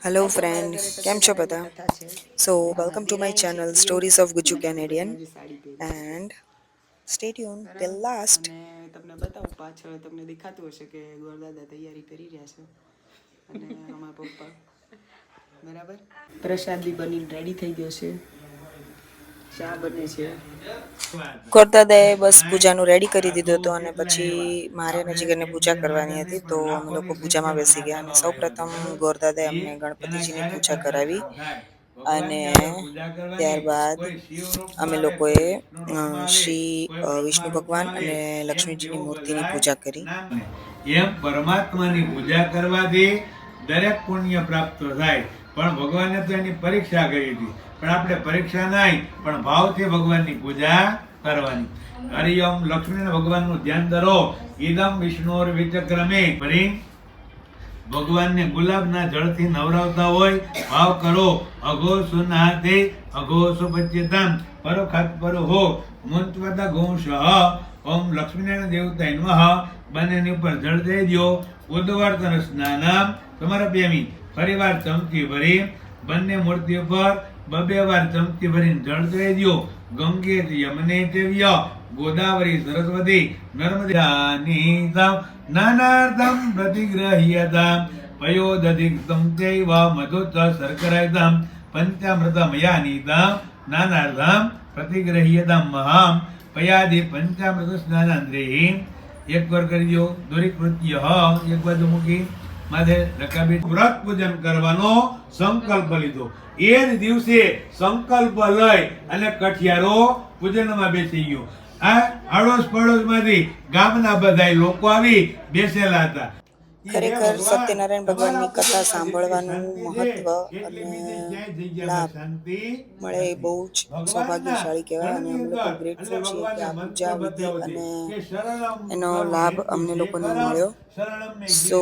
Hello friend, કેમ છો બધા? સો welcome to my channel stories of Gujju Canadian and stay tune till last. અને તમને બતાવું પાછળ તમને દેખાતું હશે કે ગોરદાદા તૈયારી કરી રહ્યા છે અને અમારા પપ્પા બરાબર પ્રસાદ બી બનીને રેડી થઈ ગયો છે. ચા બને છે. ગોરદાદાએ બસ પૂજાનું રેડી કરી દીધું હતું અને પછી મારે અને જીગરને પૂજા કરવાની હતી, તો અમે લોકો પૂજામાં બેસી ગયા અને સૌપ્રથમ ગોરદાદાએ અમને ગણપતિજીની પૂજા કરાવી અને ત્યારબાદ અમે લોકોએ શ્રી વિષ્ણુ ભગવાન અને લક્ષ્મીજીની મૂર્તિની પૂજા કરી. એમ પરમાત્માની પૂજા કરવાથી દરેક પુણ્ય પ્રાપ્ત થાય. પણ ભગવાને તો એની પરીક્ષા કરી હતી, પણ આપણે પરીક્ષા નહીં પણ ભાવથી ભગવાનની પૂજા કરવાની. હરિઓમ લક્ષ્મી ભગવાનનું ધ્યાન ધરો. ઈદમ વિષ્ણુર વિચક્રમે ફરી ભગવાનને ગુલાબના જળથી નવરાવતા હોય ભાવ કરો. અઘો સુનાતે અઘો સુપચ્યતામ પરોખાત પરો હો મંત્વતા ગોંશ ઓમ લક્ષ્મીનારાયણ દેવતા નમઃ. બંનેની ઉપર જળ દઈ દો. ઉદ્વાર્તન સ્નાનમ તમારા પ્રેમી ફરીવાર ચમચી ભરી બંને મૂર્તિ ઉપર બબે વાર ચમચી ભરીને જળ દઈ દો. ગંગે યમને ચવ્ય ગોદાવરી સરસ્વતી નર્મદાની નાનાર્થમ પ્રતિગ્રહ્યતામ પયોદધિક્તમ ચૈવ મધુચ શર્કરાયતામ પંચામૃતમયાનીતામ નાનાર્થમ પ્રતિગ્રહ્યતામ મહામ પયાદિ પંચામૃત સ્નાનાંદ્રેહી. એક વાર કરી દો. દુરીકૃત્ય એક બાજુ મૂકી માથે રકાબી વ્રત પૂજન કરવાનો સંકલ્પ લીધો. એ જ દિવસે સંકલ્પ લઈ અને કઠિયારો પૂજનમાં બેસી ગયો. આ આડોશ પડોશમાંથી ગામના બધા લોકો આવી બેસેલા હતા. ખરેખર સત્યનારાયણ ભગવાનની કથા સાંભળવાનું મહત્વ અને લાભ મળે એ બહુ જ સૌભાગ્યશાળી કહેવાય અને અમે લોકો ગ્રેટફુલ છીએ કે આ પૂજા વિધિ અને એનો લાભ અમને લોકોને મળ્યો. સો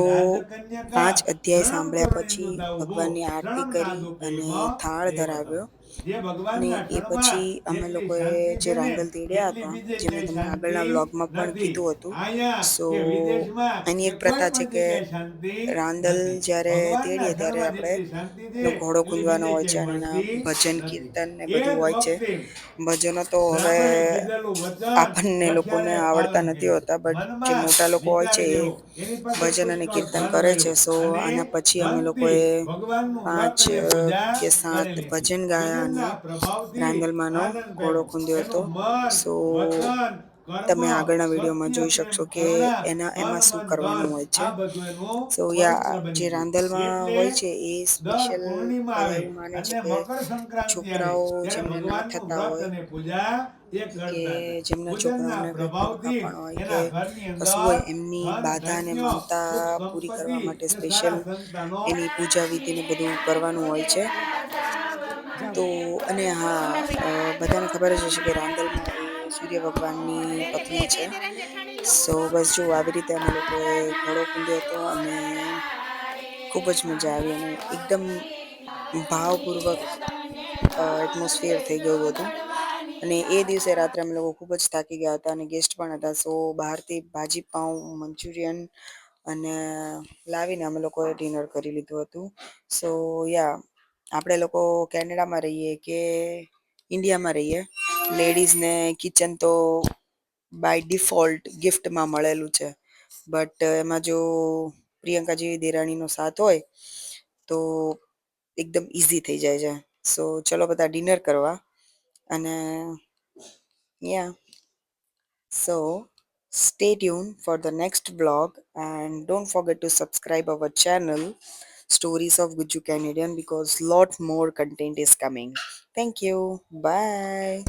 5 અધ્યાય સાંભળ્યા પછી ભગવાનની આરતી કરી અને થાળ ધરાવ્યો અને એ પછી અમે લોકોએ જે રાંદલ તેડ્યા હતા, જે મેં તમને આગળના વ્લોગમાં પણ કીધું હતું. સો એની એક પ્રથા છે કે રાંદલ જ્યારે તેડીએ ત્યારે આપણે ઘોડો કૂદવાનો હોય છે અને એના ભજન કીર્તન ને બધું હોય છે. ભજનો તો હવે આપણને લોકોને આવડતા નથી હોતા, બટ જે મોટા લોકો હોય છે એ ભજન અને કીર્તન કરે છે. સો આના પછી અમે લોકોએ 5 કે 7 ભજન ગાયા અને રાંદલમાંનો ઘોડો ખૂંદ્યો હતો. સો તમે આગળના વિડીયોમાં જોઈ શકશો કે એમાં શું કરવાનું હોય છે. સો યા જે રાંદલમાં હોય છે એ સ્પેશિયલ બધા એવું માને છે કે છોકરાઓ જેમને ના થતા હોય કે જેમના છોકરાઓને કંઈક પણ હોય કે કશું હોય એમની બાધા અને મમતા પૂરી કરવા માટે સ્પેશિયલ એની પૂજા વિધિને બધું કરવાનું હોય છે. તો અને હા, બધાને ખબર જ હશે કે રાંદલમાં એ સૂર્ય ભગવાનની પત્ની છે. સો બસ જો આવી રીતે અમે લોકોએ ઘોડો કૂંદ્યો હતો અને ખૂબ જ મજા આવી અને એકદમ ભાવપૂર્વક એટમોસ્ફિયર થઈ ગયું હતું. અને એ દિવસે રાત્રે અમે લોકો ખૂબ જ થાકી ગયા હતા અને ગેસ્ટ પણ હતા. સો બહારથી ભાજી પાઉં મંચુરિયન અને લાવીને અમે લોકોએ ડિનર કરી લીધું હતું. સો યા આપણે લોકો કેનેડામાં રહીએ કે ઇન્ડિયામાં રહીએ, લેડીઝને કિચન તો બાય ડિફોલ્ટ ગિફ્ટમાં મળેલું છે. બટ એમાં જો પ્રિયંકા જેવી દેરાણીનો સાથ હોય તો એકદમ ઇઝી થઈ જાય છે. સો ચલો બધા ડિનર કરવા અને યા સો stay tuned for the next vlog and don't forget to subscribe our channel Stories of Guju Canadian because lot more content is coming. Thank you. Bye.